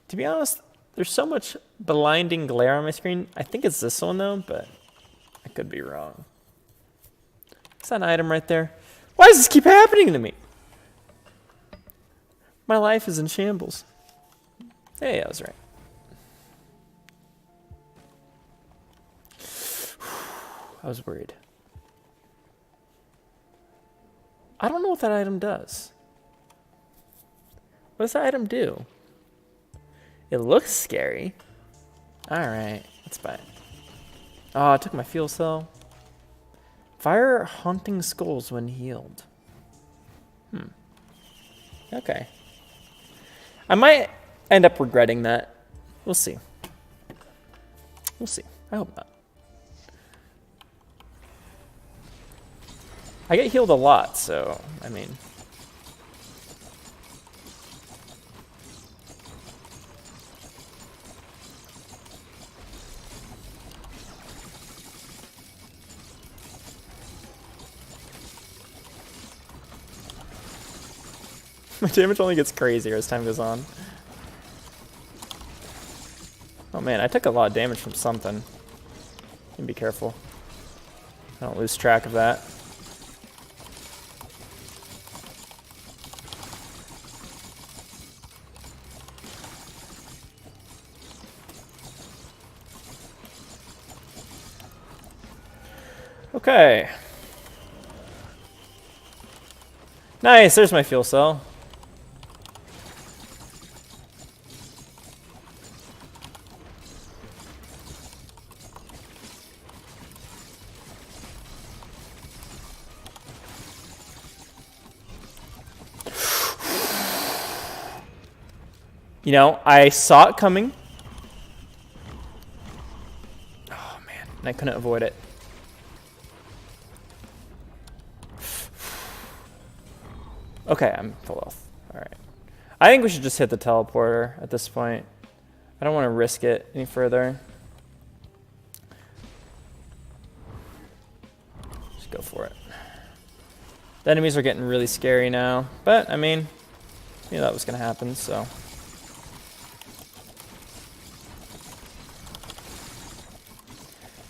S1: To be honest, there's so much blinding glare on my screen. I think it's this one, though, but I could be wrong. Is that an item right there? Why does this keep happening to me? My life is in shambles. Hey, I was right. I was worried. I don't know what that item does. What does that item do? It looks scary. Alright, let's buy it. Oh, I took my fuel cell. Fire haunting skulls when healed. Okay. I might end up regretting that. We'll see. We'll see. I hope not. I get healed a lot, so, I mean. My damage only gets crazier as time goes on. Oh man, I took a lot of damage from something. Need to be careful. I don't lose track of that. Okay. Nice, there's my fuel cell. You know, I saw it coming. Oh man, and I couldn't avoid it. Okay, I'm full health. Alright. I think we should just hit the teleporter at this point. I don't want to risk it any further. Just go for it. The enemies are getting really scary now, but I mean, you knew that was going to happen, so.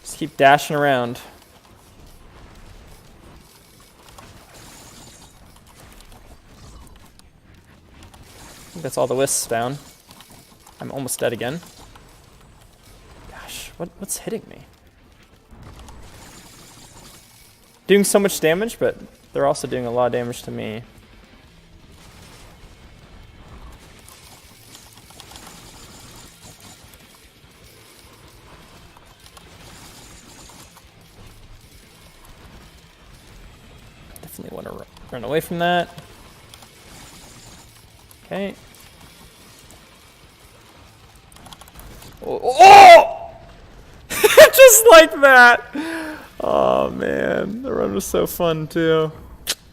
S1: Just keep dashing around. I think that's all the wisps down. I'm almost dead again. Gosh, what's hitting me? Doing so much damage, but they're also doing a lot of damage to me. Definitely want to run away from that. Okay. Oh! Just like that! Oh man, the run was so fun too.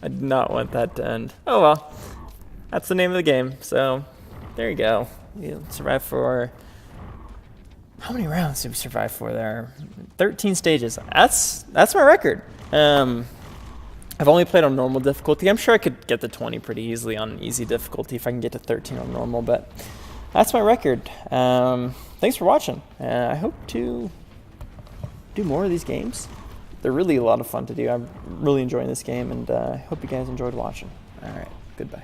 S1: I did not want that to end. Oh well. That's the name of the game, so there you go. You survived for... How many rounds did we survive for there? 13 stages. That's my record. I've only played on normal difficulty. I'm sure I could get to 20 pretty easily on easy difficulty if I can get to 13 on normal, but that's my record. Thanks for watching. I hope to do more of these games. They're really a lot of fun to do. I'm really enjoying this game, and I hope you guys enjoyed watching. All right, goodbye.